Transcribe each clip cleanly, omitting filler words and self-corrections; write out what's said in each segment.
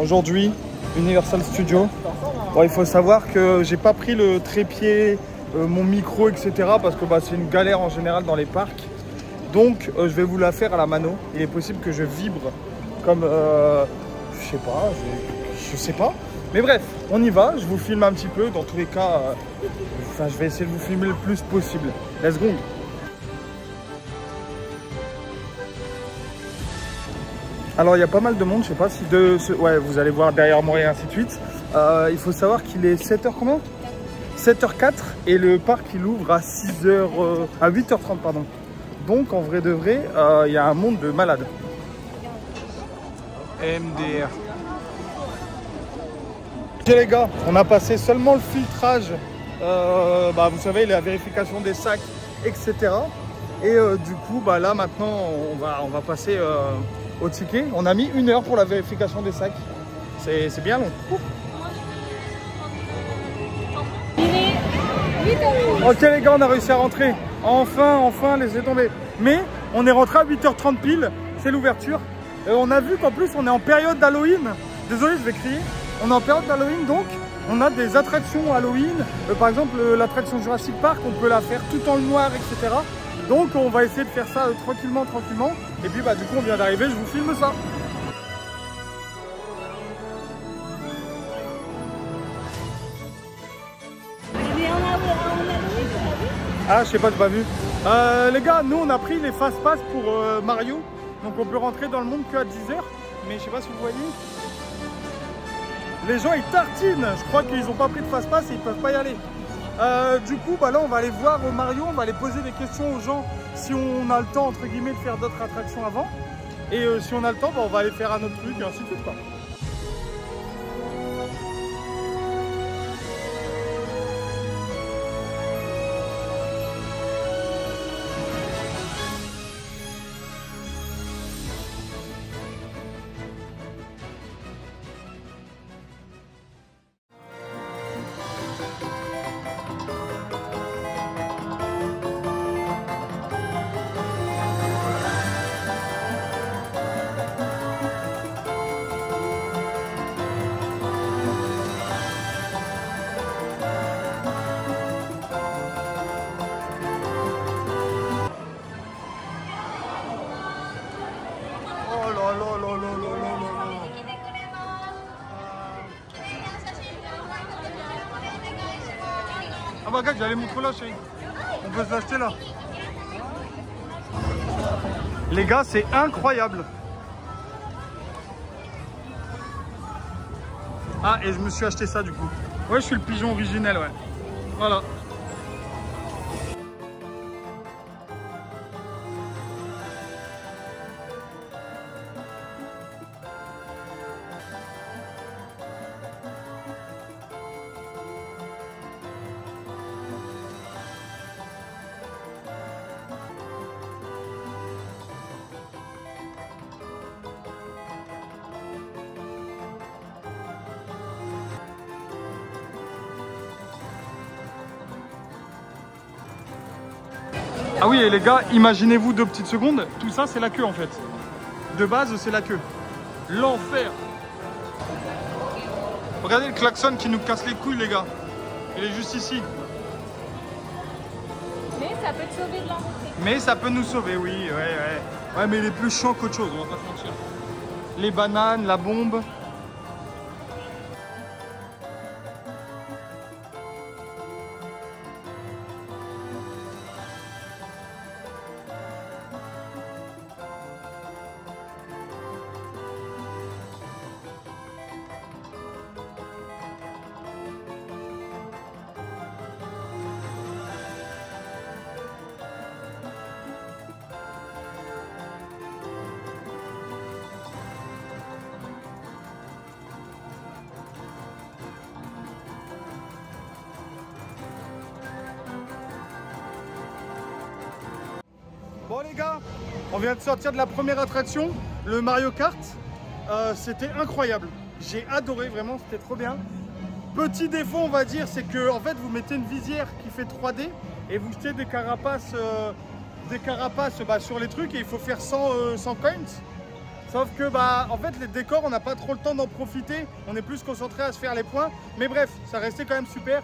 Aujourd'hui, Universal Studios. Bon, il faut savoir que j'ai pas pris le trépied, mon micro, etc. parce que c'est une galère en général dans les parcs. Donc, je vais vous la faire à la mano. Il est possible que je vibre comme, je sais pas. Mais bref, on y va. Je vous filme un petit peu. Dans tous les cas, je vais essayer de vous filmer le plus possible. Let's go. Alors, il y a pas mal de monde. Je sais pas si ouais, vous allez voir derrière moi et ainsi de suite. Il faut savoir qu'il est 7h combien 7h04 et le parc il ouvre à 8h30 pardon. Donc en vrai de vrai, il y a un monde de malades. MDR. Ok les gars, on a passé seulement le filtrage, vous savez, la vérification des sacs, etc. Et du coup, là maintenant, on va passer au ticket. On a mis 1 heure pour la vérification des sacs. C'est bien long. Ok les gars, on a réussi à rentrer. Enfin, laissez tomber. Mais on est rentré à 8h30 pile, c'est l'ouverture. On a vu qu'en plus on est en période d'Halloween. Désolé, je vais crier. On est en période d'Halloween, donc on a des attractions Halloween. Par exemple, l'attraction Jurassic Park, on peut la faire tout en noir, etc. Donc on va essayer de faire ça tranquillement. Et puis du coup on vient d'arriver, je vous filme ça. Ah, je sais pas, j'ai pas vu. Les gars, nous on a pris les fast pass pour Mario. Donc on peut rentrer dans le monde qu'à 10h. Mais je sais pas si vous voyez. Les gens ils tartinent. Je crois qu'ils ont pas pris de fast pass et ils peuvent pas y aller. Du coup, là on va aller voir Mario. On va aller poser des questions aux gens si on a le temps entre guillemets de faire d'autres attractions avant. Et si on a le temps, on va aller faire un autre truc et ainsi de suite quoi. Ah gars, j'allais montrer là, chérie. On peut se l'acheter là. Les gars, c'est incroyable. Ah, et je me suis acheté ça du coup. Ouais, je suis le pigeon originel, ouais. Voilà. Ah oui, et les gars, imaginez-vous 2 petites secondes, tout ça c'est la queue en fait. De base, c'est la queue. L'enfer. Regardez le klaxon qui nous casse les couilles les gars. Il est juste ici. Mais ça peut te sauver de l'entrée. Mais ça peut nous sauver, oui, ouais. Ouais, mais il est plus chiant qu'autre chose, on va pas se mentir. Les bananes, la bombe. Bon les gars, on vient de sortir de la première attraction, le Mario Kart. C'était incroyable. J'ai adoré, vraiment, c'était trop bien. Petit défaut, on va dire, c'est que en fait, vous mettez une visière qui fait 3D et vous jetez des carapaces sur les trucs et il faut faire 100 coins. Sauf que bah en fait les décors on n'a pas trop le temps d'en profiter, on est plus concentré à se faire les points. Mais bref, ça restait quand même super.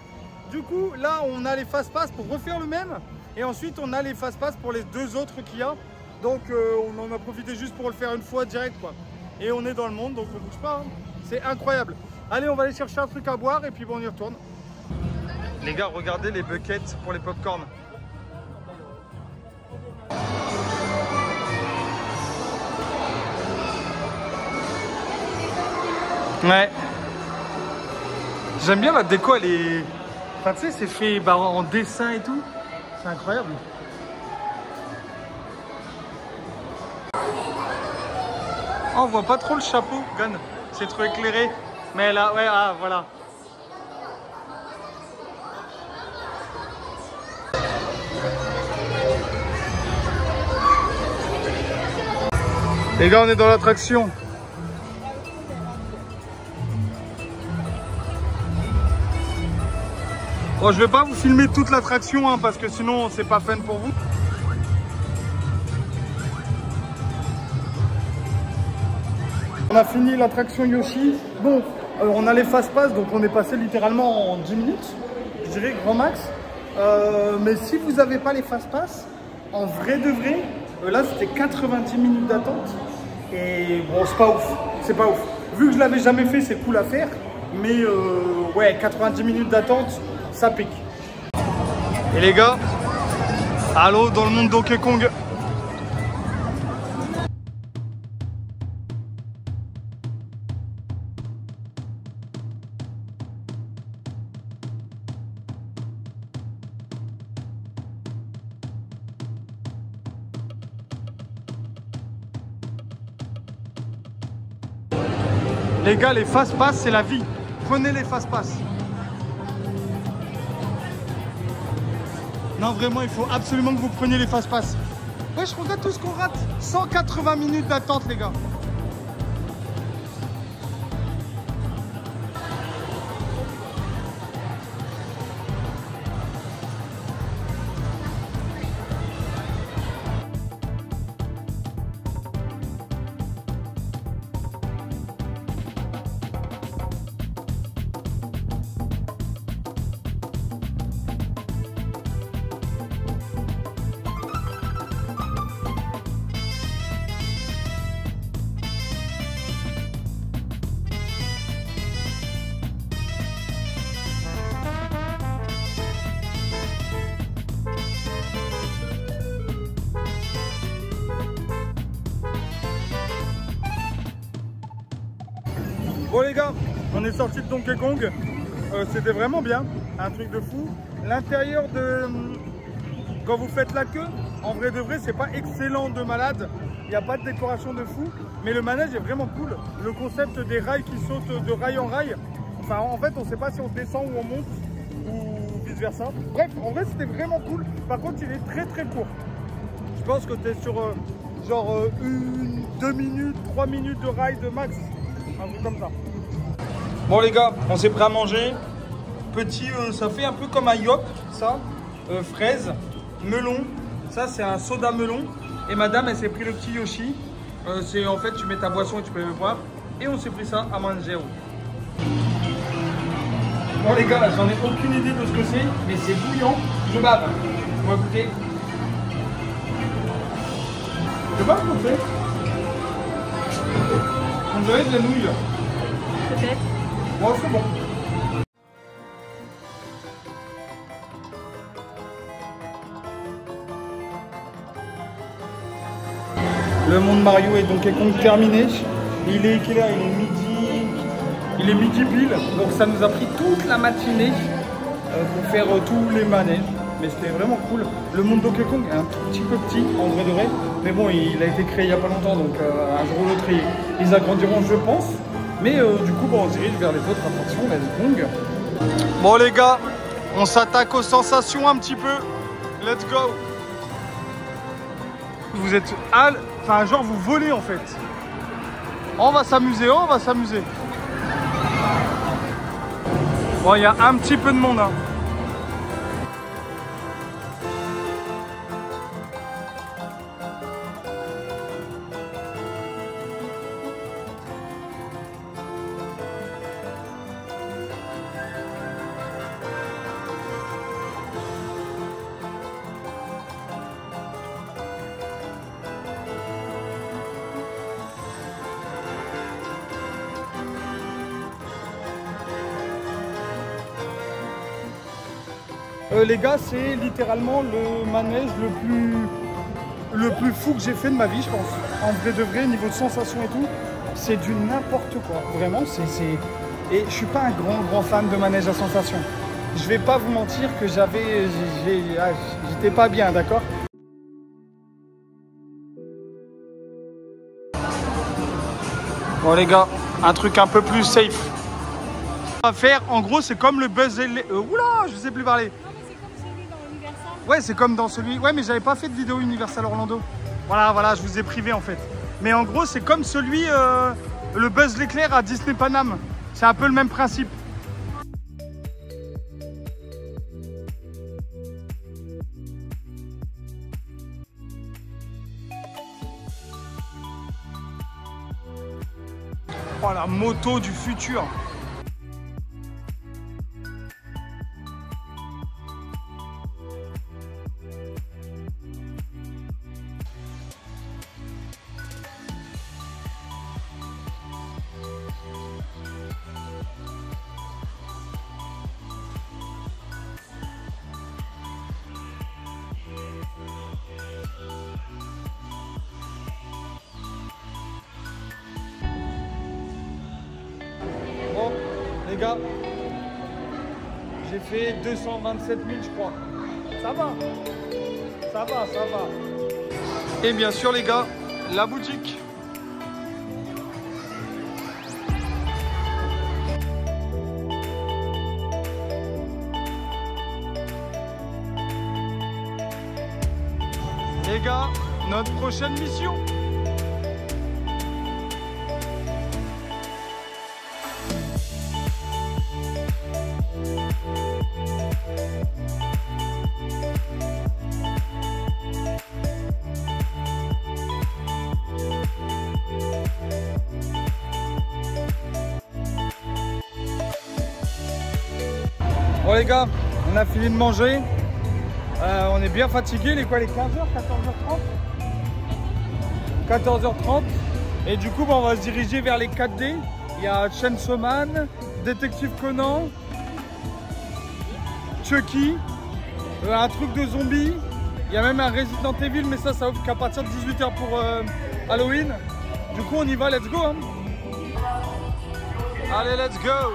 Du coup là on a les fast-pass pour refaire le même. Et ensuite on a les fast-pass pour les deux autres qu'il y a. Donc on en a profité juste pour le faire une fois direct quoi. Et on est dans le monde donc on bouge pas, hein. C'est incroyable. Allez on va aller chercher un truc à boire et puis bon, on y retourne. Les gars regardez les buckets pour les pop-corn. Ouais. J'aime bien la déco, elle est... Enfin tu sais, c'est fait bah, en dessin et tout. C'est incroyable. Oh, on voit pas trop le chapeau, Gun. C'est trop éclairé. Mais là, ouais, ah, voilà. Les gars, on est dans l'attraction. Bon, je vais pas vous filmer toute l'attraction hein, parce que sinon c'est pas fun pour vous. On a fini l'attraction Yoshi. Bon, on a les fast-pass donc on est passé littéralement en 10 minutes, je dirais grand max. Mais si vous n'avez pas les fast-pass, en vrai de vrai, là c'était 90 minutes d'attente. Et bon, c'est pas ouf, c'est pas ouf. Vu que je l'avais jamais fait, c'est cool à faire. Mais ouais, 90 minutes d'attente. Ça pique. Et les gars, allô dans le monde Donkey Kong. Les gars, les fast-pass, c'est la vie. Prenez les fast-pass. Non, vraiment, il faut absolument que vous preniez les fast-pass. Ouais, je regarde tout ce qu'on rate. 180 minutes d'attente, les gars. Bon les gars, on est sorti de Donkey Kong, c'était vraiment bien, un truc de fou. L'intérieur de... Quand vous faites la queue, en vrai de vrai, c'est pas excellent de malade, il n'y a pas de décoration de fou, mais le manège est vraiment cool. Le concept des rails qui sautent de rail en rail, enfin en fait on sait pas si on descend ou on monte, ou vice versa. Bref, en vrai c'était vraiment cool, par contre il est très très court. Je pense que tu es sur genre 1, 2 minutes, 3 minutes de rail de max. Un truc comme ça. Bon les gars, on s'est prêt à manger. Petit, ça fait un peu comme un yop, ça. Fraise, melon. Ça c'est un soda melon. Et madame elle s'est pris le petit Yoshi. C'est en fait tu mets ta boisson et tu peux le boire. Et on s'est pris ça à Manjero. Bon les gars, j'en ai aucune idée de ce que c'est, mais c'est bouillant. Je bave. On va goûter. Je bave goûter. On dirait de la nouille. Peut-être. Bon, c'est bon. Le monde Mario est donc terminé. Il est quelle heure? Il est midi. Il est midi pile. Donc ça nous a pris toute la matinée pour faire tous les manèges. Mais c'était vraiment cool. Le monde Donkey Kong est un tout petit peu petit en vrai de vrai. Mais bon, il a été créé il n'y a pas longtemps. Donc un jour ou l'autre, ils agrandiront, je pense. Mais du coup, bon, on se dirige vers les autres attractions. Let's Kong. Bon les gars, on s'attaque aux sensations un petit peu. Let's go. Vous êtes enfin genre vous volez en fait. On va s'amuser, on va s'amuser. Bon, il y a un petit peu de monde hein. Les gars, c'est littéralement le manège le plus fou que j'ai fait de ma vie, je pense. En vrai de vrai, niveau de sensation et tout, c'est du n'importe quoi. Vraiment, Et je suis pas un grand fan de manège à sensation. Je vais pas vous mentir que j'étais pas bien, d'accord? Bon les gars, un truc un peu plus safe. On va faire, en gros, c'est comme le Buzz oula, je sais plus parler. Non, mais c'est comme celui dans Universal. Ouais, c'est comme dans celui... Ouais, mais j'avais pas fait de vidéo Universal Orlando. Voilà, je vous ai privé en fait. Mais en gros, c'est comme celui, le Buzz l'éclair à Disney Paname. C'est un peu le même principe. Oh, la moto du futur. Bon, les gars, j'ai fait 227 000, je crois. Ça va. Et bien sûr, les gars, la boutique. Les gars, notre prochaine mission. Bon les gars, on a fini de manger. On est bien fatigué. Les 15h, 14h30 14h30. Et du coup, on va se diriger vers les 4D. Il y a Chainsaw Man, Détective Conan, Chucky, un truc de zombie. Il y a même un Resident Evil, mais ça ouvre qu'à partir de 18h pour Halloween. Du coup, on y va, let's go hein. Allez, let's go.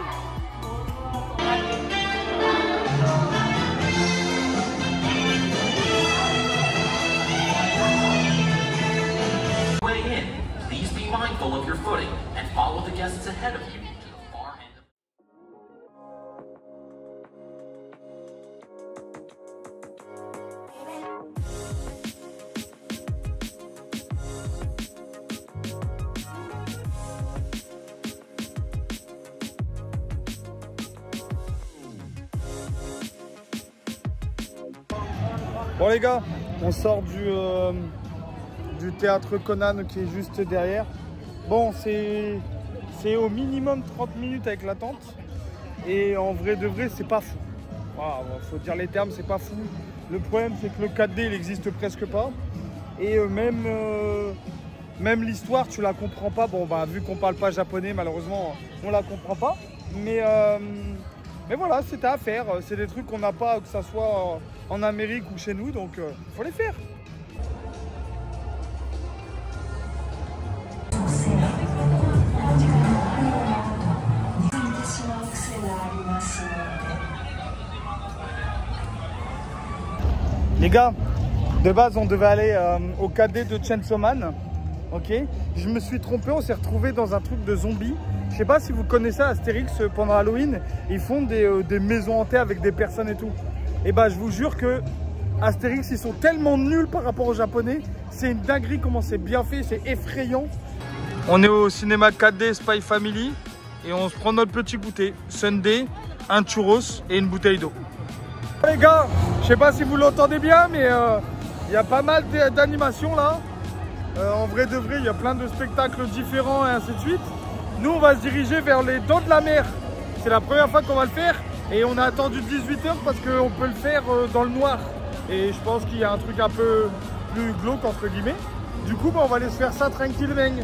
Mindful of your footing and follow the guests ahead of you to the far end of... Bon les gars, on sort du théâtre Conan qui est juste derrière. Bon, c'est au minimum 30 minutes avec l'attente. Et en vrai de vrai, c'est pas fou. Voilà, faut dire les termes, c'est pas fou. Le problème, c'est que le 4D, il existe presque pas. Et même l'histoire, tu la comprends pas. Bon, bah, vu qu'on parle pas japonais, malheureusement, on la comprend pas. Mais voilà, c'était à faire. C'est des trucs qu'on n'a pas, que ça soit en Amérique ou chez nous. Donc, il faut les faire. Les gars, de base on devait aller au 4D de Chainsaw Man, ok. Je me suis trompé, on s'est retrouvé dans un truc de zombies. Je sais pas si vous connaissez Astérix, pendant Halloween, ils font des maisons hantées avec des personnes et tout. Et bah je vous jure que Astérix, ils sont tellement nuls par rapport aux Japonais. C'est une dinguerie comment c'est bien fait, c'est effrayant. On est au cinéma 4D Spy Family et on se prend notre petit goûter. Sunday, un churros et une bouteille d'eau. Les gars, je sais pas si vous l'entendez bien, mais il y a pas mal d'animations là. En vrai de vrai, il y a plein de spectacles différents et ainsi de suite. Nous, on va se diriger vers les Dents de la Mer. C'est la première fois qu'on va le faire et on a attendu 18h parce qu'on peut le faire dans le noir. Et je pense qu'il y a un truc un peu plus glauque entre guillemets. Du coup, bah, on va aller se faire ça tranquillement.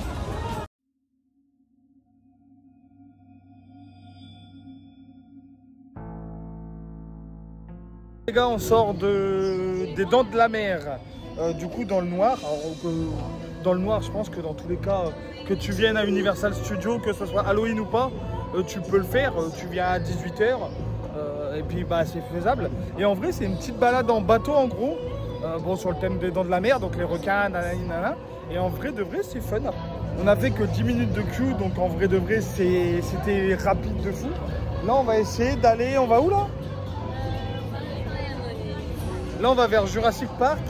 Les gars, on sort des Dents de la Mer, du coup dans le noir. Alors, dans le noir, je pense que dans tous les cas, que tu viennes à Universal Studios, que ce soit Halloween ou pas, tu peux le faire. Tu viens à 18 h et puis bah, c'est faisable. Et en vrai, c'est une petite balade en bateau en gros, bon, sur le thème des Dents de la Mer, donc les requins, nanana. Et en vrai de vrai, c'est fun. On a fait que 10 minutes de queue, donc en vrai de vrai, c'était rapide de fou. Là, on va essayer d'aller, on va où là? Là, on va vers Jurassic Park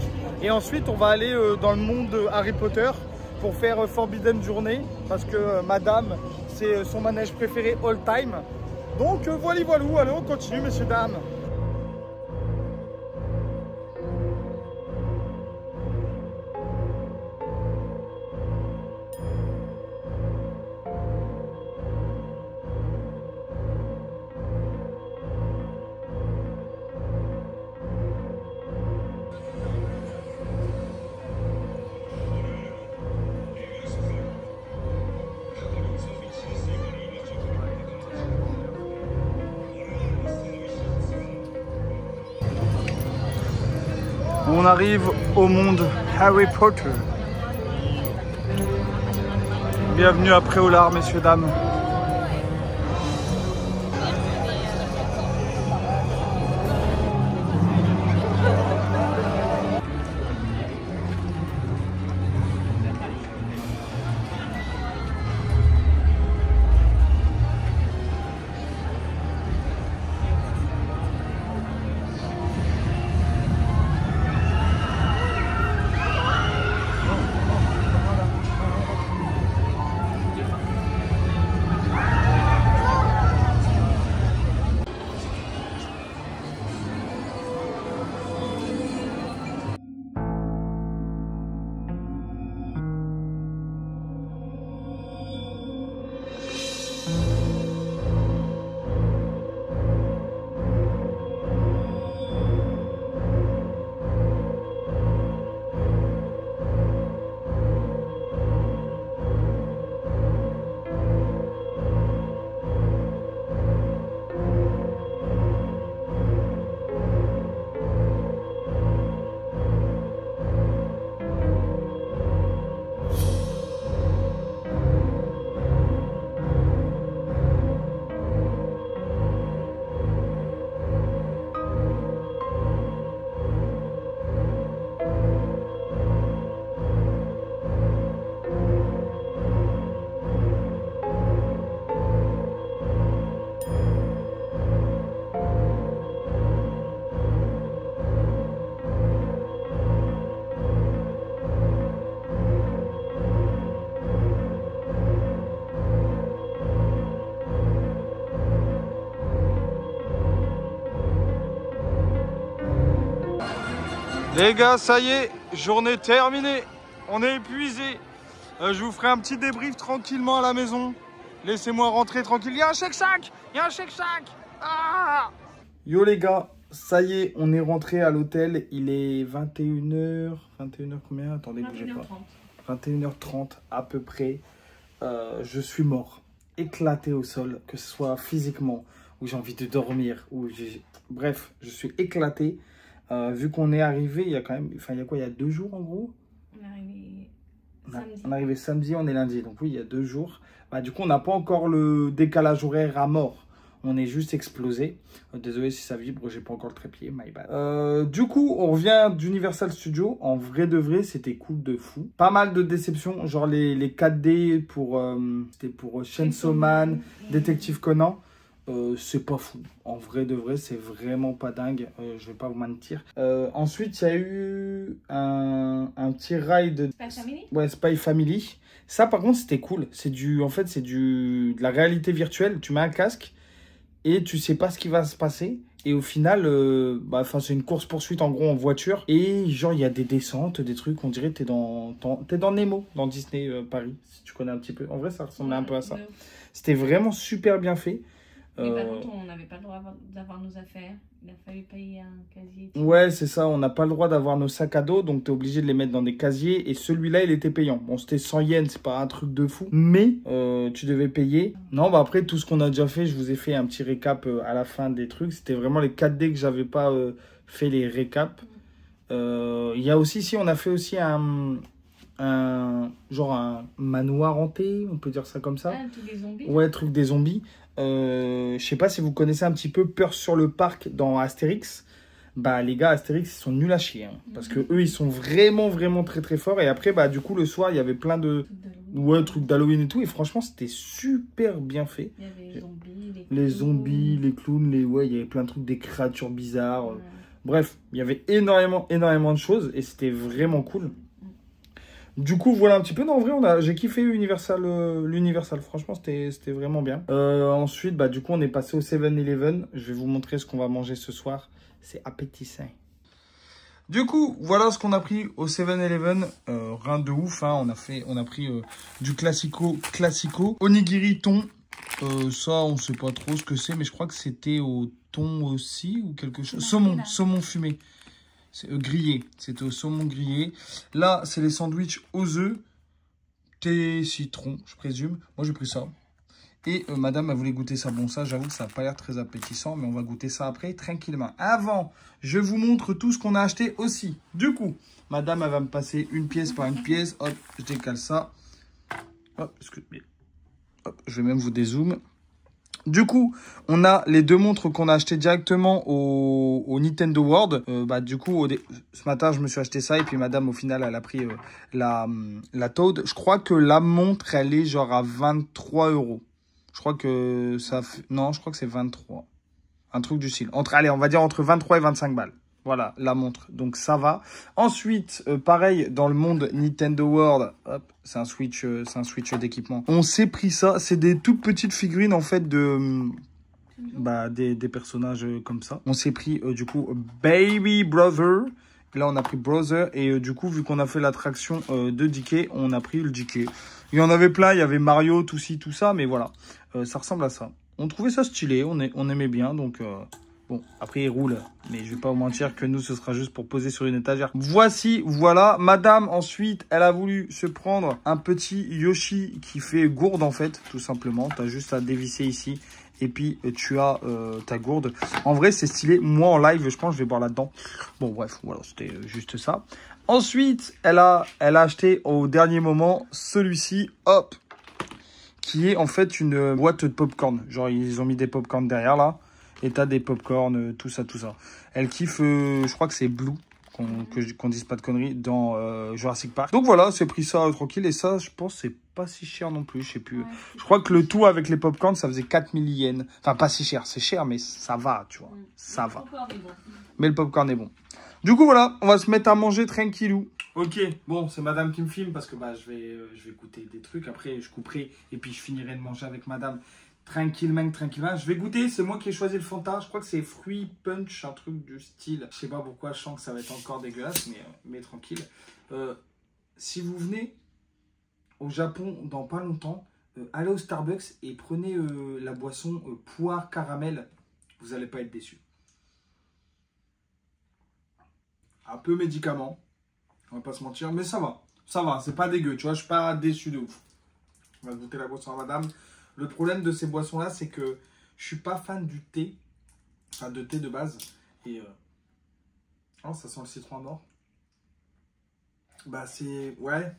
et ensuite, on va aller dans le monde de Harry Potter pour faire Forbidden Journey parce que madame, c'est son manège préféré all time. Donc, voilà, allez, on continue, messieurs, dames. On arrive au monde Harry Potter. Bienvenue à Préolard, messieurs, dames. Les gars, ça y est, journée terminée. On est épuisé. Je vous ferai un petit débrief tranquillement à la maison. Laissez-moi rentrer tranquille. Il y a un Shake Shack. Il y a un Shake Shack. Ah! Yo les gars, ça y est, on est rentré à l'hôtel. Il est 21h. 21h combien? Attendez, bougez pas. 21h30 à peu près. Je suis mort. Éclaté au sol, que ce soit physiquement, ou j'ai envie de dormir, ou bref, je suis éclaté. Vu qu'on est arrivé, il y a quand même, enfin il y a quoi, il y a 2 jours en gros. On est arrivé samedi. On est arrivé samedi, on est lundi, donc oui, il y a 2 jours. Bah, du coup, on n'a pas encore le décalage horaire à mort. On est juste explosé. Désolé si ça vibre, j'ai pas encore le trépied, my bad. Du coup, on revient d'Universal Studios. En vrai de vrai, c'était cool de fou. Pas mal de déceptions, genre les 4D pour, c'était pour Chainsaw Man, Détective Conan. C'est pas fou. En vrai de vrai, c'est vraiment pas dingue. Je vais pas vous mentir. Ensuite, il y a eu un petit ride. Spy Family. Ouais, Spy Family. Ça, par contre, c'était cool. C'est en fait, c'est de la réalité virtuelle. Tu mets un casque et tu sais pas ce qui va se passer. Et au final, c'est une course-poursuite en gros en voiture. Et genre, il y a des descentes, des trucs. On dirait que t'es dans Nemo, dans Disney Paris, si tu connais un petit peu. En vrai, ça ressemblait un peu à ça. C'était vraiment super bien fait. Mais par contre, on n'avait pas le droit d'avoir nos affaires. Il a fallu payer un casier. Ouais, c'est ça. On n'a pas le droit d'avoir nos sacs à dos. Donc, tu es obligé de les mettre dans des casiers. Et celui-là, il était payant. Bon, c'était 100 yens. C'est pas un truc de fou. Mais tu devais payer. Non, bah après, tout ce qu'on a déjà fait, je vous ai fait un petit récap à la fin des trucs. C'était vraiment les 4D que j'avais pas fait les récaps. Il y a aussi, si on a fait aussi genre un manoir hanté, on peut dire ça comme ça. Ah, tous les zombies. Ouais, truc des zombies. Je sais pas si vous connaissez un petit peu Peur sur le parc dans Astérix. Bah les gars, Astérix, ils sont nuls à chier. Hein, parce que eux, ils sont vraiment, vraiment très, très forts. Et après, bah du coup, le soir, il y avait plein de trucs d'Halloween et tout. Et franchement, c'était super bien fait. Il y avait les zombies, Les zombies, les clowns, il y avait plein de trucs, des créatures bizarres. Ouais. Bref, il y avait énormément de choses. Et c'était vraiment cool. Du coup, voilà un petit peu. Non, en vrai, j'ai kiffé l'Universal. Franchement, c'était vraiment bien. Ensuite, bah, du coup, on est passé au 7-Eleven. Je vais vous montrer ce qu'on va manger ce soir. C'est appétissant. Du coup, voilà ce qu'on a pris au 7-Eleven. Rien de ouf. Hein. On a pris du classico. Onigiri thon. Ça, on sait pas trop ce que c'est. Mais je crois que c'était au thon aussi ou quelque chose. Saumon fumé. C'est grillé, c'était au saumon grillé. Là, c'est les sandwichs aux œufs, thé, citron, je présume. Moi, j'ai pris ça. Et madame, elle voulait goûter ça. Bon, ça, j'avoue que ça n'a pas l'air très appétissant, mais on va goûter ça après, tranquillement. Avant, je vous montre tout ce qu'on a acheté aussi. Du coup, madame, elle va me passer une pièce par une pièce. Hop, je décale ça. Hop, hop, je vais même vous dézoom. Du coup, on a les deux montres qu'on a achetées directement au Nintendo World. Bah, du coup, ce matin, je me suis acheté ça. Et puis, madame, au final, elle a pris la Toad. Je crois que la montre, elle est genre à 23 €. Je crois que ça fait... Non, je crois que c'est 23. Un truc du style. Allez, on va dire entre 23 et 25 balles. Voilà, la montre. Donc, ça va. Ensuite, pareil, dans le monde Nintendo World, hop, c'est un Switch d'équipement. On s'est pris ça. C'est des toutes petites figurines, en fait, des personnages comme ça. On s'est pris, du coup, Baby Brother. Là, on a pris Brother. Et du coup, vu qu'on a fait l'attraction de DK, on a pris le DK. Il y en avait plein. Il y avait Mario, tout ci, tout ça. Mais voilà, ça ressemble à ça. On trouvait ça stylé. On aimait bien. Donc... Bon, après, il roule, mais je vais pas vous mentir que nous, ce sera juste pour poser sur une étagère. Voilà. Madame, ensuite, elle a voulu se prendre un petit Yoshi qui fait gourde, en fait, tout simplement. Tu as juste à dévisser ici, et puis tu as ta gourde. En vrai, c'est stylé. Moi, en live, je pense que je vais boire là-dedans. Bon, bref, voilà, c'était juste ça. Ensuite, elle a acheté au dernier moment celui-ci, hop, qui est en fait une boîte de popcorn. Genre, ils ont mis des popcorn derrière, là. Et t'as des popcorn, tout ça. Elle kiffe, je crois que c'est Blue, qu'on dise pas de conneries, dans Jurassic Park. Donc voilà, c'est pris ça tranquille. Et ça, je pense, c'est pas si cher non plus, je sais plus. Ouais, je crois que le tout avec les popcorn, ça faisait 4000 yens. Enfin, pas si cher, c'est cher, mais ça va, tu vois. Ça va. Mais le popcorn est bon. Du coup, voilà, on va se mettre à manger tranquillou. Ok, bon, c'est madame qui me filme parce que bah, je vais goûter des trucs. Après, je couperai et puis je finirai de manger avec madame. Tranquillement. Je vais goûter. C'est moi qui ai choisi le Fanta. Je crois que c'est fruit punch, un truc du style. Je sais pas pourquoi. Je sens que ça va être encore dégueulasse, mais tranquille. Si vous venez au Japon dans pas longtemps, allez au Starbucks et prenez la boisson poire caramel. Vous n'allez pas être déçus. Un peu médicament. On va pas se mentir, mais ça va. Ça va, c'est pas dégueu. Tu vois, je suis pas déçu de ouf. On va goûter la boisson à madame. Le problème de ces boissons-là, c'est que je suis pas fan du thé. Enfin, de thé de base. Et... Oh, ça sent le citron mort. Bah, c'est... Ouais.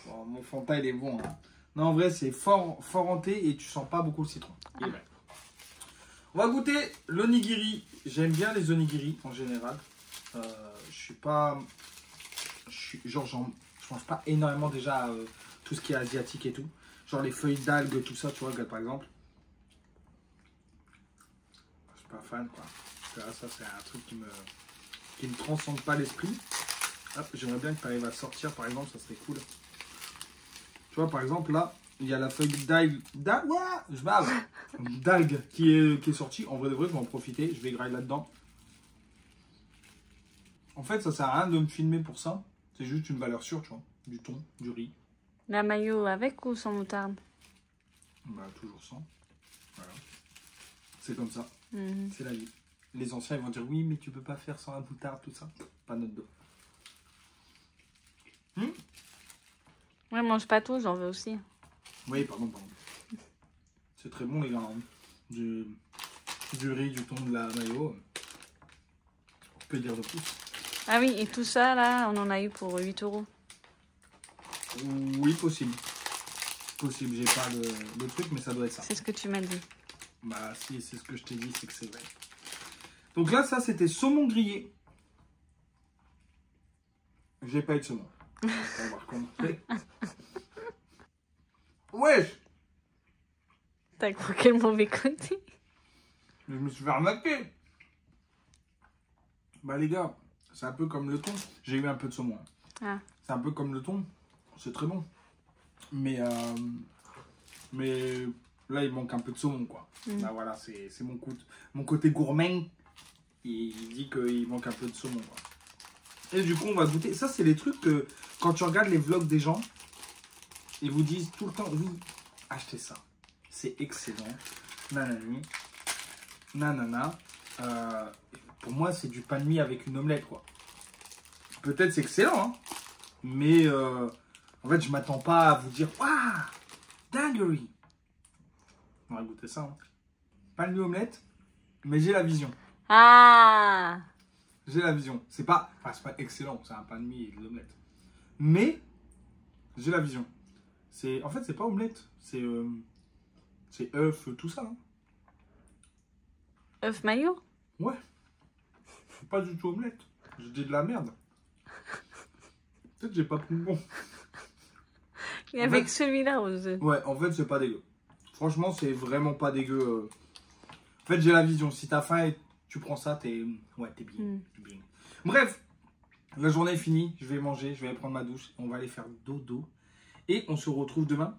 Bon, mon Fanta, il est bon. Hein. Non, en vrai, c'est fort en thé et tu sens pas beaucoup le citron. Il est vrai. On va goûter l'onigiri. J'aime bien les onigiri en général. Je suis pas... Genre, je mange pas énormément déjà tout ce qui est asiatique et tout. Genre les feuilles d'algues, tout ça, tu vois, regarde par exemple. Je suis pas fan, quoi. Là, ça, c'est un truc qui me transcende pas l'esprit. J'aimerais bien que tu arrives à sortir, par exemple, ça serait cool. Tu vois, par exemple, là, il y a la feuille d'algue. Je bave d'algue qui est sortie. En vrai de vrai, je vais en profiter. Je vais grailler là-dedans. En fait, ça sert à rien de me filmer pour ça. C'est juste une valeur sûre, tu vois. Du thon, du riz. La mayo avec ou sans moutarde? Bah, toujours sans. Voilà. C'est comme ça. C'est la vie. Les anciens, ils vont dire oui, mais tu peux pas faire sans la moutarde, tout ça. Pas notre dos. Ouais, mange pas tout, j'en veux aussi. Oui, pardon. C'est très bon, les gars. Hein. Du riz, du thon, de la mayo. Que dire de plus? Ah oui, et tout ça, là, on en a eu pour 8 €. Oui, possible. Possible, j'ai pas le truc, mais ça doit être ça. C'est ce que tu m'as dit. Bah si, c'est ce que je t'ai dit, c'est que c'est vrai. Donc là, ça, c'était saumon grillé. J'ai pas eu de saumon. On va voir comment c'est. Wesh! T'as croqué le mauvais côté. Je me suis fait arnaquer. Bah les gars, c'est un peu comme le thon. J'ai eu un peu de saumon. Ah. C'est un peu comme le thon. C'est très bon. Mais là, il manque un peu de saumon, quoi. Bah voilà, c'est mon côté gourmand. Il dit qu'il manque un peu de saumon, quoi. Et du coup, on va goûter. Ça, c'est les trucs que, quand tu regardes les vlogs des gens, ils vous disent tout le temps, oui, achetez ça. C'est excellent. Nanani. Nanana. Pour moi, c'est du pain de mie avec une omelette, quoi. Peut-être c'est excellent, hein. Mais en fait, je m'attends pas à vous dire, waouh, dinguerie. On va goûter ça, hein. Pain de mie omelette, mais j'ai la vision. Ah! J'ai la vision. C'est pas excellent, c'est un pain de mie et de l'omelette. Mais j'ai la vision. En fait, c'est pas omelette, c'est œuf, tout ça. Hein. œuf mayo? Ouais. C'est pas du tout omelette. J'ai dit de la merde. Peut-être que j'ai pas pris le bon. Et avec celui-là aux œufs. Ouais, en fait, c'est pas dégueu. Franchement, c'est vraiment pas dégueu. En fait, j'ai la vision. Si t'as faim et tu prends ça, t'es bien. T'es bien. Bref, la journée est finie. Je vais manger, je vais aller prendre ma douche. On va aller faire dodo. Et on se retrouve demain.